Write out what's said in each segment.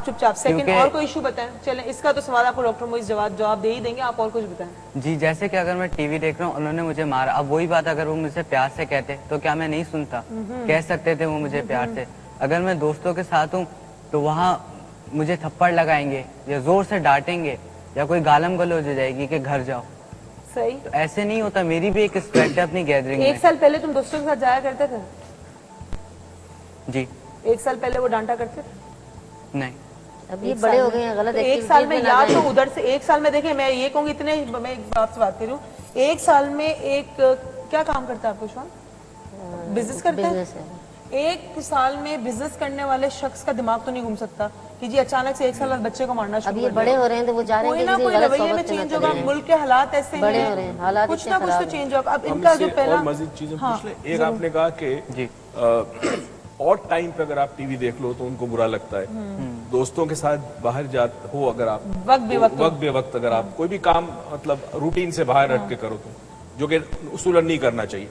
चुपचाप। सेकंड, और कोई इशू बताएं। चलें, इसका तो सवाल आपको डॉक्टर मोइज जवाब दे ही देंगे, आप और कुछ बताएं। जी, जैसे कि अगर मैं टीवी देख रहा हूँ, उन्होंने मुझे मारा, अब वही बात अगर वो मुझे प्यार से कहते तो क्या मैं नहीं सुनता? कह सकते थे वो मुझे प्यार से। अगर मैं दोस्तों के साथ हूँ तो वहाँ मुझे थप्पड़ लगाएंगे या जोर से डांटेंगे या कोई गालम गलौज हो जाएगी कि घर जाओ। सही, तो ऐसे नहीं होता, मेरी भी एक रिस्पेक्ट है अपनी गैदरिंग में। 1 साल पहले तुम दोस्तों के साथ जाया करते थे? जी। 1 साल पहले वो डांटा करते थे? नहीं। अब ये बड़े हो गए हैं, गलत। 1 साल में या तो उधर से 1 साल में देखें, मैं ये कहूंगी इतने, मैं एक बात से बात कर रही हूँ, 1 साल में एक क्या काम करता है आपको शौन? बिजनेस करते हैं। 1 साल में बिजनेस करने वाले शख्स का दिमाग तो नहीं घूम सकता कि जी अचानक से 1 साल बाद बच्चे को मारना शुरू कर दिया। अब ये बड़े हो रहे हैं तो वो जा रहे हैं, कोई ना कोई रवैये में चेंज होगा, मुल्क के हालात ऐसे हैं, बड़े हो रहे हैं, हालात कुछ ना कुछ तो चेंज होगा। अब इनका जो पहला मजीद चीजें पूछ ले। एक आपने कहा कि और टाइम पे अगर आप टीवी देख लो तो उनको बुरा लगता है। दोस्तों के साथ बाहर जाते हो अगर आप वक्त बेवक्त अगर आप कोई भी काम मतलब रूटीन से बाहर हट के करो तो, जो कि उसूलन नहीं करना चाहिए।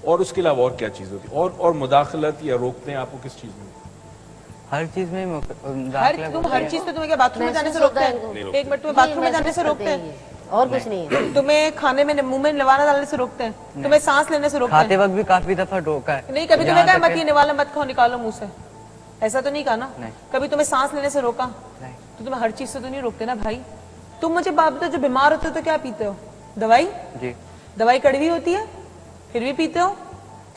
और उसके अलावा और क्या चीज होती है? और मुदाखलत या रोकते हैं आपको किस चीज में? हर चीज में हर चीज तो तुम्हें क्या बाथरूम में जाने से रोकते हैं? 1 मिनट, तुम्हें बाथरूम में जाने से रोकते हैं? और कुछ नहीं है। तुम्हें खाने में मुंह में निवाला डालने से रोकते हैं? तुम्हें सांस लेने से रोकते हैं? खाते वक्त भी काफी दफा रोका है। नहीं, कभी तुम्हें कहा मत ये निवाला मत खाओ, निकालो मुंह से, ऐसा तो नहीं कहा ना? कभी तुम्हें सांस लेने से रोका? तो तुम्हें हर चीज से तो नहीं रोकते ना भाई। तुम मुझे बात बताओ, जो बीमार होते हो तो क्या पीते हो? दवाई। जी। दवाई कड़वी होती है फिर भी पीते हो,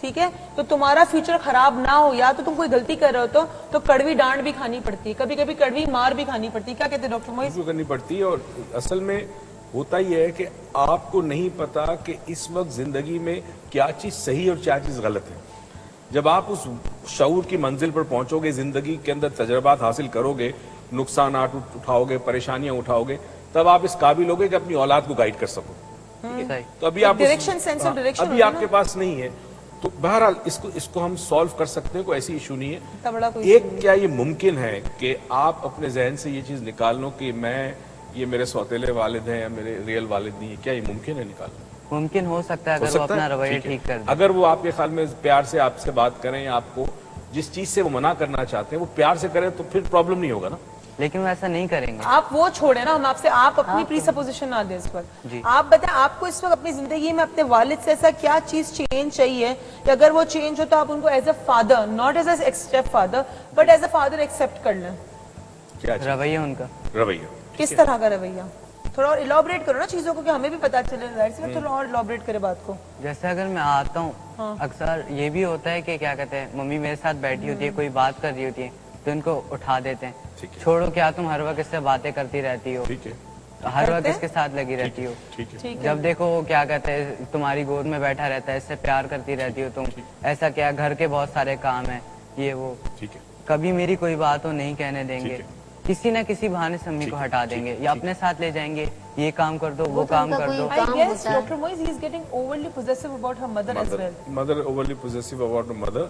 ठीक है? तो तुम्हारा फ्यूचर खराब ना हो, या तो तुम कोई गलती कर रहे हो तो कड़वी डांट भी खानी पड़ती है, कभी कभी कड़वी मार भी खानी पड़ती है। क्या कहते हैं डॉक्टर मोइज? करनी पड़ती है। और असल में होता ही है कि आपको नहीं पता कि इस वक्त जिंदगी में क्या चीज सही और क्या चीज गलत है। जब आप उस शऊर की मंजिल पर पहुंचोगे, जिंदगी के अंदर तजर्बात हासिल करोगे, नुकसान उठाओगे, परेशानियां उठाओगे, तब आप इस काबिल होगे कि अपनी औलाद को गाइड कर सको। तो अभी आप अभी आपके पास नहीं है। तो बहरहाल इसको हम सॉल्व कर सकते हैं, कोई ऐसी इशू नहीं है। एक क्या ये मुमकिन है कि आप अपने जहन से ये चीज निकाल लो कि ये मेरे सौतेले वालिद हैं या मेरे रियल वालिद नहीं है? क्या ये मुमकिन है निकालना? मुमकिन हो सकता है अगर वो अपना रवैया ठीक कर दे। अगर वो आपके ख्याल में प्यार से आपसे बात करें, आपको जिस चीज से वो मना करना चाहते हैं वो प्यार से करें, तो फिर प्रॉब्लम नहीं होगा ना। लेकिन वो ऐसा नहीं करेंगे। आप वो छोड़े ना, हम आपसे, आप अपनी प्रीसपोजिशन ना दें इस पर। आप बताएं, आपको इस वक्त अपनी जिंदगी में अपने वालिद से ऐसा क्या चीज चेंज चाहिए कि अगर वो चेंज हो तो आप उनको as a father, not as a step father, but as a father accept कर लें? क्या रवैया उनका? रवैया किस तरह का रवैया? थोड़ा और इलॉबरेट करो ना चीजों को कि हमें भी पता चले। थोड़ा और इलॉबरेट करे बात को। जैसे अगर मैं आता हूँ, अक्सर ये भी होता है कि क्या कहते हैं, मम्मी मेरे साथ बैठी होती है, कोई बात कर रही होती है तो इनको उठा देते हैं। छोड़ो, क्या तुम हर वक्त इससे बातें करती रहती हो? ठीक है। हर वक्त इसके साथ लगी रहती हो? ठीक है। जब देखो वो क्या कहते हैं, तुम्हारी गोद में बैठा रहता है, इससे प्यार करती रहती हो तुम। ऐसा क्या, घर के बहुत सारे काम है, ये वो। ठीक है। कभी मेरी कोई बात हो नहीं कहने देंगे, किसी न किसी बहाने से मम्मी को हटा देंगे या अपने साथ ले जाएंगे, ये काम कर दो, वो काम कर दो। I guess Dr. Moiz is getting overly possessive about her mother as well. Mother overly possessive about her mother।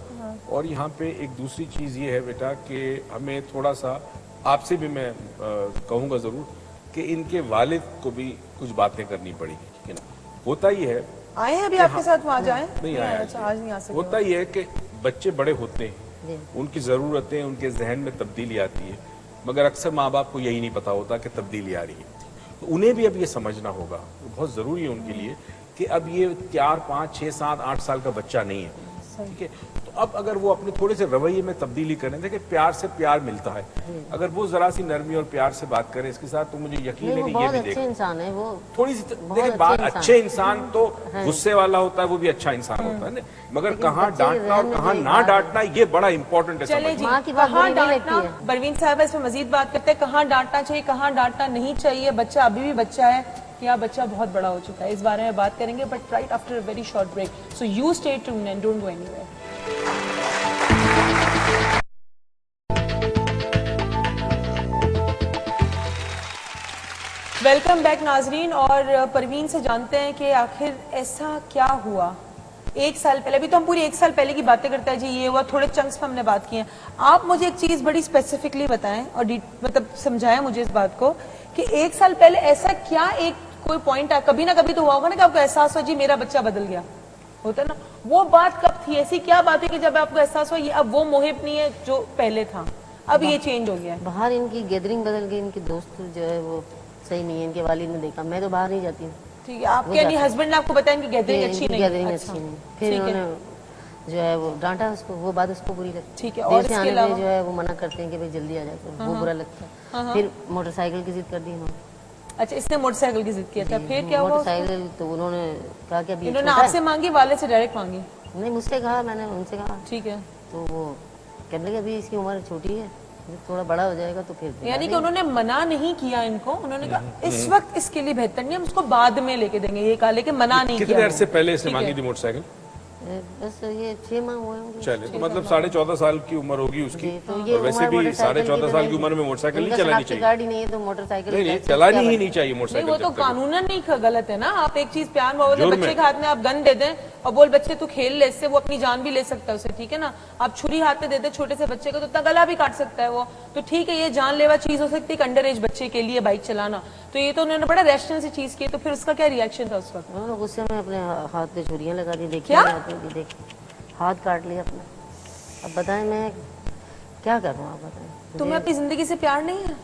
और यहाँ पे एक दूसरी चीज ये है बेटा कि हमें थोड़ा सा आपसे भी मैं कहूँगा जरूर कि इनके वालिद को भी कुछ बातें करनी पड़ेगी, ठीक है ना? होता ही है, आए हैं अभी आपके साथ वहाँ जाए? नहीं आए, आज नहीं आ सकते। होता ही है कि बच्चे बड़े होते हैं, उनकी जरूरतें, उनके जहन में तब्दीली आती है, मगर अक्सर माँ बाप को यही नहीं पता होता कि तब्दीली आ रही है। तो उन्हें भी अब ये समझना होगा, बहुत जरूरी है उनके लिए कि अब ये 4, 5, 6, 7, 8 साल का बच्चा नहीं है, ठीक है? तो अब अगर वो अपने थोड़े से रवैये में तब्दीली करें, देखिए प्यार से प्यार मिलता है, अगर वो जरा सी नरमी और प्यार से बात करें इसके साथ, तो मुझे यकीन है कि ये भी देखिए इंसान है वो। थोड़ी सी देखिए बात, अच्छे इंसान तो गुस्से वाला होता है, वो भी अच्छा इंसान होता है ना, मगर कहाँ डांटना और कहाँ ना डांटना, ये बड़ा इंपॉर्टेंट है। चले जी, कहाँ डांटना, परवीन साहब इस पर मजीद बात करते हैं, कहाँ डांटना चाहिए, कहाँ डांटना नहीं चाहिए, बच्चा अभी भी बच्चा है या बच्चा बहुत बड़ा हो चुका है, इस बारे में बात करेंगे, but right after a very short break. So you stay tuned and don't go anywhere. Welcome back नाजरीन। और परवीन से जानते हैं कि आखिर ऐसा क्या हुआ 1 साल पहले। अभी तो हम पूरी 1 साल पहले की बातें करते हैं जी, ये हुआ, थोड़े चंक्स में हमने बात की है। आप मुझे एक चीज बड़ी स्पेसिफिकली बताएं और मतलब समझाएं मुझे इस बात को कि 1 साल पहले ऐसा क्या एक कोई पॉइंट है, कभी ना कभी तो हुआ होगा ना कि आपको एहसास हो जी मेरा बच्चा बदल गया, होता है ना? वो बात कब थी, ऐसी क्या बात है कि जब आपको एहसास हो ये अब वो मोहिब नहीं है जो पहले था? अब ये चेंज हो गया है। बाहर इनकी गैदरिंग बदल गई, इनके दोस्त जो है वो सही नहीं है, इनके वालिद ने देखा। मैं तो बाहर नहीं जाती हूँ। ठीक है, आपके यानी हस्बैंड ने आपको बताया इनकी गैदरिंग अच्छी नहीं है? गैदरिंग अच्छा, अच्छी नहीं। फिर ठीक है। उन्होंने जो है वो डांटा उसको, वो बात उसको बुरी लगती ठीक है, देर और से इसके आने पे अलावा? जो है वो मना करते हैं कि भाई जल्दी आ जाए, तो वो बुरा लगता है। फिर मोटरसाइकिल की जिद कर दी इन्होंने। अच्छा, इसने मोटरसाइकिल की जिद किया था, फिर क्या हुआ? मोटरसाइकिल तो उन्होंने कहा कि अभी ये इन्होंने छोटा है। आपसे मांगी, वाले से डायरेक्ट मांगी? नहीं, मुझसे कहा, मैंने उनसे कहा, ठीक है, तो वो कहने लगे अभी इसकी उम्र छोटी है, जब थोड़ा बड़ा हो जाएगा तो फिर दिला यानी कि देंगे। उन्होंने मना नहीं किया इनको, उन्होंने कहा इस वक्त इसके लिए बेहतर नहीं, हम उसको बाद में लेके देंगे, ये कहा, लेकिन मना नहीं किया। कितने अरसे पहले इसने ठीक है। मांगी थी मोटरसाइकिल? बस ये 6 माह हुए होंगे। चले, तो मतलब 14.5 साल की उम्र होगी उसकी। जी, तो ये और वैसे उम्र भी मोटरसाइकिल 14.5 साल की नहीं उम्र में मोटरसाइकिल नहीं इनका चलानी शनाख्ती चाहिए। कार्ड ही नहीं है तो मोटरसाइकिल नहीं, लाइसेंस चलानी क्या ही बने? नहीं चाहिए नहीं, मोटरसाइकिल। वो तो जब तक। कानूनन नहीं गलत है ना। आप एक चीज प्यार मोहब्बत में जुर्म बच्चे है। के हाथ में आप गन दे दें और बोल बच्चे तू खेल ले इससे, वो अपनी जान भी ले सकता है उसे, ठीक है ना। आप छुरी हाथ में दे दे छोटे से बच्चे को तो इतना गला भी काट सकता है वो, तो ठीक है, ये जानलेवा चीज हो सकती है अंडर एज बच्चे के लिए बाइक चलाना। तो ये तो उन्होंने बड़ा रैशनल सी चीज की, तो फिर उसका क्या रिएक्शन था उस वक्त? उन्होंने गुस्से में अपने हाथ पे छुरियां लगा दी। देखिए क्या? हाथ काट लिया अपना। अब बताएं मैं क्या कर रहा हूँ, आप बताएं। तुम्हें अपनी जिंदगी से प्यार नहीं है?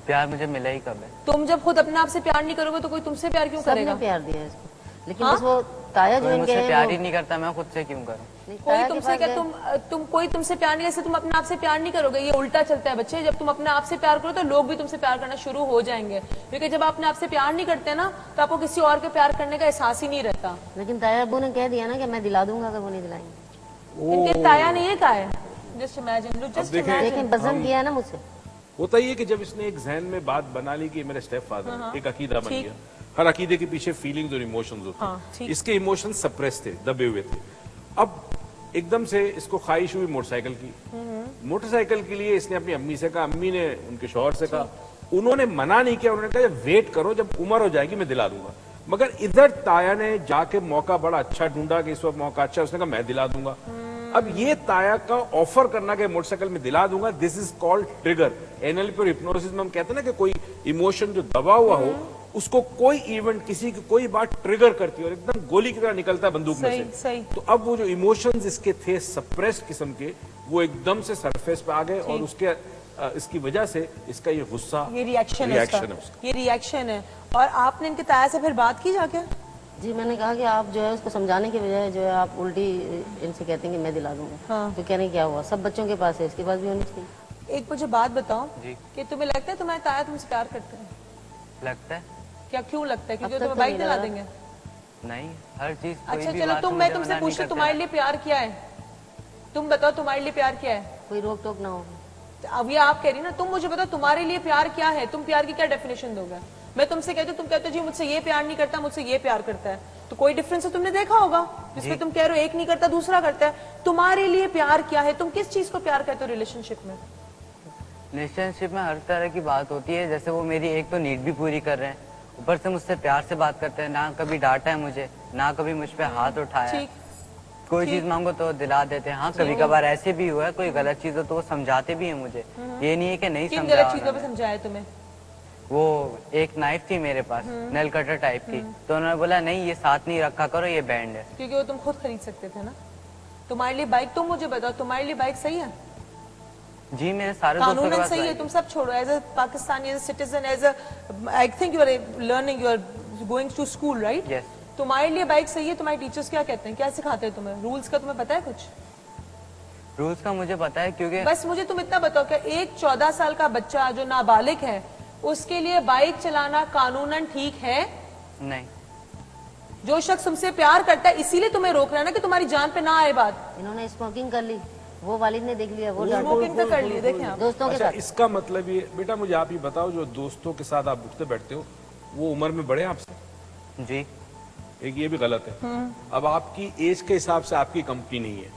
प्यार मुझे मिला ही कब है? तुम जब खुद अपने आप से प्यार नहीं करोगे तो कोई तुमसे प्यार क्यों सबने करेगा? प्यार दिया है इसको, लेकिन हाँ? बस वो ताया जो कोई इनके मुझसे हैं प्यार वो- ही नहीं करता, मैं खुद से क्यों करूं? नहीं, कोई ताया के तुमसे पास क्या, गए। तुम कोई तुमसे प्यार नहीं, जैसे तुम अपने आप से प्यार नहीं करोगे, ये उल्टा चलता है बच्चे। जब तुम अपने आप से प्यार करो तो लोग भी तुमसे प्यार करना शुरू हो जाएंगे, क्योंकि जब आप अपने आप से प्यार नहीं करते ना तो आपको किसी और के प्यार करने का एहसास ही नहीं रहता। लेकिन ताया अब्बू ने कह दिया ना कि मैं दिला दूंगा अगर वो नहीं दिलाएंगे। इनके ताया नहीं है का है, जस्ट इमेजिन, जस्ट देखें- इमेजिन। लेकिन पसंद किया ना मुझसे। होता ही है कि जब इसने एक जहन में बात बना ली कि मेरे स्टेप फादर, एक अकीदा बन ठीक। गया। हर अकीदे के पीछे फीलिंग्स और इमोशंस होते हाँ, हैं। ठीक। इसके इमोशंस सप्रेस थे, दबे हुए थे। अब एकदम से इसको ख्वाहिश हुई मोटरसाइकिल की। मोटरसाइकिल के लिए इसने अपनी अम्मी से कहा, अम्मी ने उनके शौहर से कहा, उन्होंने मना नहीं किया। उन्होंने कहा जब वेट करो, जब उम्र हो जाएगी मैं दिला दूंगा। मगर इधर ताया ने जाके मौका बड़ा अच्छा ढूंढा कि इस वक्त मौका अच्छा, उसने कहा मैं दिला दूंगा। अब ये ताया का ऑफर करना कि मोटरसाइकिल में दिला दूंगा, this is called trigger. NLP और हिप्नोसिस में हम कहते हैं ना कि कोई इमोशन जो दबा हुआ हो उसको कोई इवेंट, किसी की कोई बात ट्रिगर करती है और एकदम गोली की तरह निकलता है बंदूक में सही, से। सही। तो अब वो जो इमोशंस इसके थे सप्रेस्ड किस्म के, वो एकदम से सरफेस पे आ गए और उसके इसकी वजह से इसका ये गुस्सा, ये रिएक्शन है उसका। उसका, ये रिएक्शन है। और आपने इनके ताया से फिर बात की जाके? जी, मैंने कहा कि आप जो है उसको समझाने के बजाय जो है आप उल्टी इनसे कहते हैं कि मैं दिला दूंगा। हाँ। तो कहने क्या हुआ, सब बच्चों के पास है, इसके पास भी होनी चाहिए। एक मुझे बात बताओ जी। कि तुम्हें लगता है तुम्हारे ताया तुमसे प्यार करते हैं? लगता है? क्या, क्यों लगता है? क्योंकि अब वो तक तुम्हें तो बाइक नहीं दिला लगा। देंगे? नहीं, हर चीज कोई अच्छा भी चलो, बात तुम मुझे मैं मना तुमसे नहीं पूछती करते तुम्हारे ना। लिए प्यार क्या है? तुम बताओ तुम्हारे लिए प्यार क्या है? कोई रोक टोक ना हो। अब ये आप कह रही ना, तुम मुझे बताओ तुम्हारे लिए प्यार क्या है? तुम प्यार की क्या डेफिनेशन दोगे? मैं तुमसे कहती हूँ, तुम कहते हो जी मुझसे ये प्यार नहीं करता, मुझसे ये प्यार करता है, तो कोई डिफरेंस है तुमने देखा होगा जिसमें तुम कह रहे हो एक नहीं करता दूसरा करता है। तुम्हारे लिए प्यार क्या है? तुम किस चीज को प्यार करते हो रिलेशनशिप में? रिलेशनशिप में हर तरह की बात होती है, जैसे वो मेरी एक तो नीड भी पूरी कर रहे हैं, ऊपर से मुझसे प्यार से बात करते हैं, ना कभी डांटा है मुझे, ना कभी मुझ पे हाथ उठाया है। ठीक। कोई चीज मांगो तो दिला देते हैं। हाँ, कभी कभार ऐसे भी हुआ है, कोई गलत चीज हो तो वो समझाते भी है मुझे। ये नहीं है कि नहीं किन समझा गलत चीजों पे उन्होंने। समझाया तुम्हें? वो एक नाइफ थी मेरे पास, नेल कटर टाइप की, तो उन्होंने बोला नहीं ये साथ नहीं रखा करो, ये बैंड है। क्योंकि वो तुम खुद खरीद सकते थे ना। तुम्हारे लिए बाइक, तुम मुझे बताओ तुम्हारे लिए बाइक सही है? जी, मेरे सारे दोस्तों के कानूनन पास सही है, बाइक तुम सब छोड़ो। As a Pakistani, as a citizen, as a I think you are learning, you are going to school, right? Yes. तुम्हारे लिए बाइक सही है। तुम्हारे टीचर्स क्या कहते हैं, क्या सिखाते हैं तुम्हें? रूल्स का तुम्हें पता है कुछ? रूल्स का मुझे पता है, क्योंकि बस मुझे तुम इतना बताओ कि एक 14 साल का बच्चा जो नाबालिग है उसके लिए बाइक चलाना कानूनन ठीक है? नहीं, जो शख्स तुमसे प्यार करता है इसीलिए तुम्हें रोक रहा है ना कि तुम्हारी जान पे ना आए बात। इन्होंने स्मोकिंग कर ली, वो वालिद ने देख लिया, वो स्मोकिंग तो कर ली, देखें आप। दोस्तों के अच्छा, साथ। इसका मतलब ये बेटा मुझे आप ही बताओ, जो दोस्तों के साथ आप उठते बैठते हो वो उम्र में बड़े हैं आपसे? जी एक ये भी गलत है। अब आपकी एज के हिसाब से आपकी कंपनी नहीं है,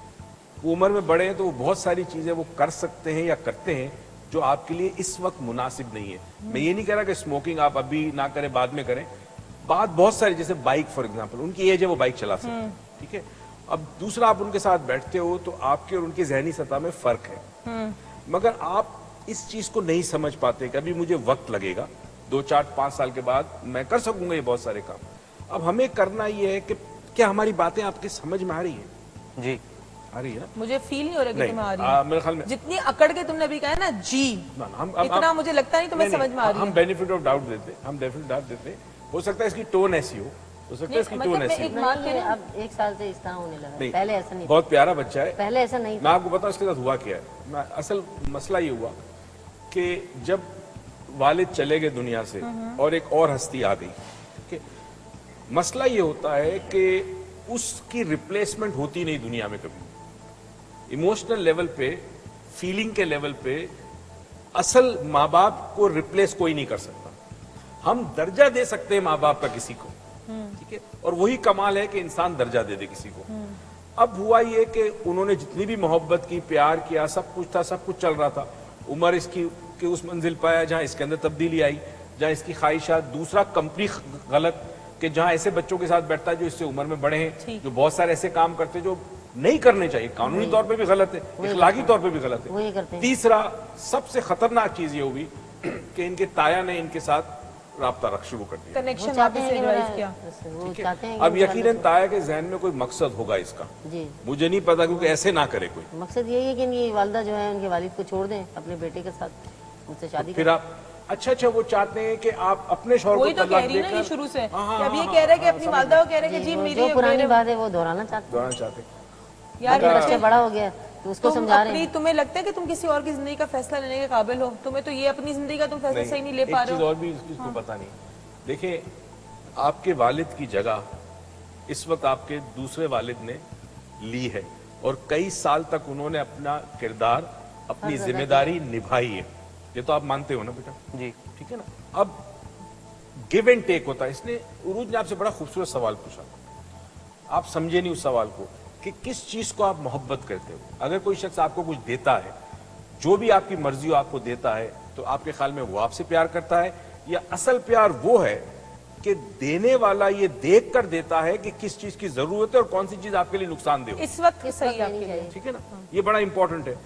वो उम्र में बड़े हैं तो वो बहुत सारी चीजें वो कर सकते हैं या करते हैं जो आपके लिए इस वक्त मुनासिब नहीं है। मैं ये नहीं कह रहा कि स्मोकिंग आप अभी ना करें, बाद में करें। बात बहुत सारी, जैसे बाइक फॉर एग्जांपल, उनकी एज है वो बाइक चला सकते हैं, ठीक है। अब दूसरा, आप उनके साथ बैठते हो तो आपके और उनकी जहनी सतह में फर्क है, मगर आप इस चीज को नहीं समझ पाते कि अभी मुझे वक्त लगेगा, 2, 4, 5 साल के बाद मैं कर सकूंगा ये बहुत सारे काम। अब हमें करना ये है कि क्या हमारी बातें आपके समझ में आ रही है? जी आ रही है ना? मुझे फील नहीं हो रहा कि तुम्हें आ रही है। मेरे ख्याल में जितनी अकड़ के तुमने अभी कहा है ना जी, इतना मुझे लगता नहीं तुम्हें समझ में आ रही है। हम बेनिफिट ऑफ डाउट देते, हम बेनिफिट डाउट देते। हो सकता है इसकी टोन ऐसी हो सकता है इसकी टोन ऐसी हो। मान के अब 1 साल से इस तरह होने लगा, पहले ऐसा नहीं था। बहुत प्यारा बच्चा है, पहले ऐसा नहीं मैं आपको बताऊं इसके साथ हुआ क्या है। असल मसला ये हुआ कि जब वालिद चले गए दुनिया से और एक और हस्ती आ गई, ठीक है, मसला ये होता है कि उसकी रिप्लेसमेंट होती नहीं दुनिया में कभी। इमोशनल लेवल पे, फीलिंग के लेवल पे असल माँ बाप को रिप्लेस कोई नहीं कर सकता। हम दर्जा दे सकते हैं माँ बाप का किसी को, ठीक है, और वही कमाल है कि इंसान दर्जा दे दे किसी को। अब हुआ ये कि उन्होंने जितनी भी मोहब्बत की, प्यार किया, सब कुछ था, सब कुछ चल रहा था। उम्र इसकी कि उस मंजिल पर आया जहां इसके अंदर तब्दीली आई, जहां इसकी ख्वाहिशात, दूसरा कंप्लीट गलत कि जहां ऐसे बच्चों के साथ बैठता है जो इससे उम्र में बड़े हैं, जो बहुत सारे ऐसे काम करते हैं जो नहीं करने चाहिए, कानूनी तौर पे भी गलत है, इखलाकी तौर पे भी गलत है। तीसरा सबसे खतरनाक चीज ये हुई कि इनके ताया ने इनके साथ राब्ता रख शुरू कर दिया, कनेक्शन वापस से रिवाइव किया। अब यकीनन ताया के जहन में कोई मकसद होगा इसका, जी मुझे नहीं पता, क्योंकि ऐसे ना करे कोई। मकसद यही है कि इनकी वालिदा जो है उनके वालिद को छोड़ दें, अपने बेटे के साथ उनसे शादी फिर आप अच्छा वो चाहते हैं कि आप अपने शौहर को वही तो कह तलाक रही है ना ये देकर, शुरू से, कि अब ये कह रहा है कि अपनी वालिदा को कह रहा है कि जी मेरी जो पुरानी बात है वो दोहराना चाहते दोहराना चाहते हैं। यार बच्चा बड़ा हो गया तो उसको तुम समझा रहे अपनी, हैं। तुम्हें लगता है कि तुम किसी और की जिंदगी का फैसला लेने के काबिल हो? तुम्हें तो ये अपनी जिंदगी का तुम फैसला सही नहीं ले पा एक रहे चीज हो। और भी इसको पता नहीं। देखिए, आपके वालिद की जगह इस वक्त आपके दूसरे वालिद ने ली है और कई साल तक उन्होंने अपना किरदार, अपनी जिम्मेदारी निभाई है। ये तो आप मानते हो ना बेटा? जी ठीक है ना? अब गिव एंड टेक होता है। इसने, उरूज ने आपसे बड़ा खूबसूरत सवाल पूछा, आप समझे नहीं उस सवाल को कि किस चीज को आप मोहब्बत करते हो। अगर कोई शख्स आपको कुछ देता है, जो भी आपकी मर्जी हो आपको देता है, तो आपके ख्याल में वो आपसे प्यार करता है, या असल प्यार वो है कि देने वाला ये देख कर देता है कि किस चीज की जरूरत है और कौन सी चीज आपके लिए नुकसानदेह हो। इस वक्त सही आपके लिए, ठीक है ना? ये बड़ा इंपॉर्टेंट है।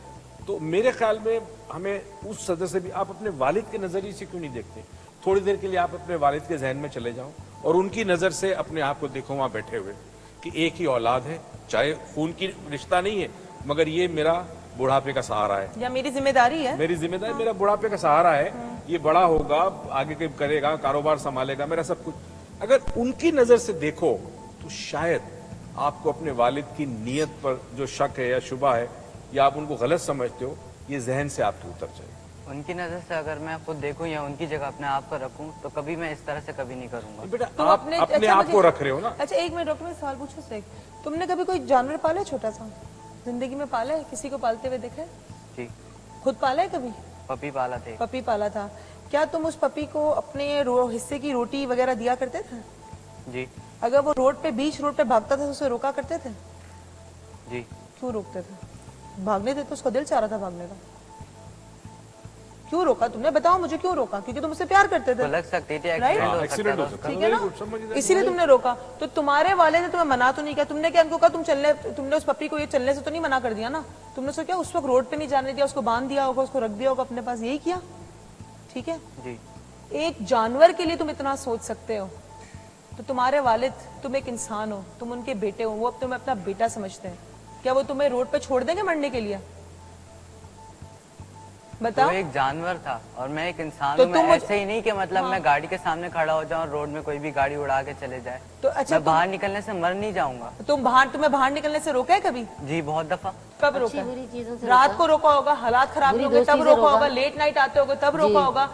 तो मेरे ख्याल में हमें उस सदर से भी, आप अपने वालिद के नजरिए से क्यों नहीं देखते? थोड़ी देर के लिए आप अपने वालिद के जहन में चले जाओ और उनकी नजर से अपने आप को देखो वहां बैठे हुए कि एक ही औलाद है, चाहे खून की रिश्ता नहीं है, मगर ये मेरा बुढ़ापे का सहारा है, या मेरी जिम्मेदारी है, मेरी जिम्मेदारी, मेरा बुढ़ापे का सहारा है, ये बड़ा होगा, आगे के करेगा, कारोबार संभालेगा, मेरा सब कुछ। अगर उनकी नजर से देखो तो शायद आपको अपने वालिद की नीयत पर जो शक है या शुबा है या आप उनको गलत समझते हो, ये जहन से आपके उतर जाए। उनकी नजर से अगर मैं खुद देखूं या उनकी जगह अपने आप को रखूं तो कभी मैं इस तरह से कभी नहीं करूंगा। बेटा तुम आप अपने आप को रख रहे हो ना। अच्छा एक मिनट डॉक्टर, मैं सवाल पूछूं से, तुमने कभी कोई जानवर पाला है छोटा सा? जिंदगी में पाला है? किसी को पालते हुए देखा है? जी खुद पाला है कभी? पपी पाला थे। पपी पाला था। क्या तुम उस पपी को अपने हिस्से की रोटी वगैरह दिया करते थे? जी अगर वो रोड पे, बीच रोड पे भागता था तो उसे रोका करते थे? जी। क्यों रोकते थे? भागने देते, उसका दिल चाह रहा था भागने का, क्यों रोका तुमने? बताओ मुझे, क्यों रोका? क्योंकि तुम उससे प्यार करते थे, तो लग सकती थी, Right? एक्सीडेंट हो सकता ठीक है ना? इसीलिए तुमने रोका। तो तुम्हारे वाले ने तुम्हें मना तो नहीं किया? तुमने क्या उनको कहा तुम चलने, तुमने उस पपी को ये चलने से तो नहीं मना कर दिया ना? तुमने उसको क्या उस वक्त रोड पे नहीं जाने दिया, उसको बांध दिया होगा, उसको रख दिया होगा अपने पास, यही किया? ठीक है, जी। एक जानवर के लिए तुम इतना सोच सकते हो, तो तुम्हारे वालिद, तुम एक इंसान हो, तुम उनके बेटे हो, वो अब तुम्हें अपना बेटा समझते हैं, क्या वो तुम्हें रोड पे छोड़ देंगे मरने के लिए? बताओ। वो एक जानवर था और मैं एक इंसान तो हूँ। मैं तुम ऐसे ही नहीं कि मतलब मैं गाड़ी के सामने खड़ा हो जाऊं और रोड में कोई भी गाड़ी उड़ा के चले जाए, तो अच्छा मैं बाहर निकलने से मर नहीं जाऊंगा। तुम्हें बाहर निकलने से रोका है कभी? जी बहुत दफा। कब रोका? बुरी चीजों से रात को रोका होगा, हालात खराब बुरी होंगे तब दोस्ती से रोका रोका। होगा, लेट नाइट आते होगे तब रोका होगा।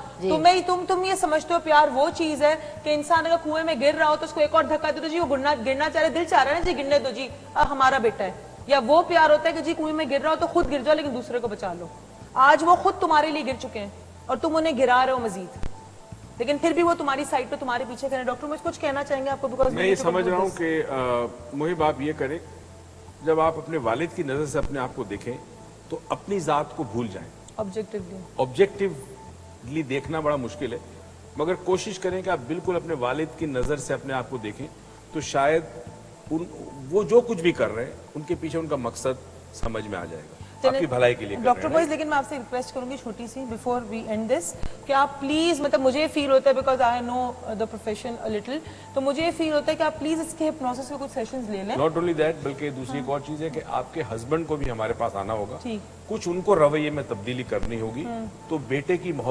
तुम ये समझते हो प्यार वो चीज है कि इंसान अगर कुएं में गिर रहा हो तो उसको एक और धक्का दे दो, जी वो गिरना चाह रहा है, दिल चाह रहा है ना जी गिरने दो जी, हमारा बेटा है। या वो प्यार होता है कि जी कुएं में गिर रहा हो तो खुद गिर जाओ लेकिन दूसरे को बचा लो। आज वो खुद तुम्हारे लिए गिर चुके हैं और तुम उन्हें गिरा रहे हो मजीद, लेकिन फिर भी वो तुम्हारी साइड पे, तुम्हारे पीछे खड़े। डॉक्टर मुझे कुछ कहना चाहेंगे आपको? बिकॉज मैं ये समझ रहा हूँ कि मुहिब आप ये करें, जब आप अपने वालिद की नजर से अपने आप को देखें तो अपनी जात को भूल जाएं। ऑब्जेक्टिवली देखना बड़ा मुश्किल है, मगर कोशिश करें कि आप बिल्कुल अपने वालिद की नजर से अपने आप को देखें, तो शायद वो जो कुछ भी कर रहे हैं उनके पीछे उनका मकसद समझ में आ जाएगा। आपकी भलाई के लिए कर डॉक्टर रहे हैं बॉयज, लेकिन मैं आपसे रिक्वेस्ट करूंगी छोटी see before we and this, कि आप प्लीज, मतलब मुझे फील होता है because I know the profession a little, तो मुझे फील होता है कि आप प्लीज इसके हिप्नोसिस के कुछ सेशंस ले लें। नॉट ओनली दैट, बल्कि दूसरी एक और चीज है कि आपके हस्बैंड को भी हमारे पास आना होगा, ठीक। कुछ उनको रवैये में तब्दीली करनी होगी, तो बेटे की मोहब्बत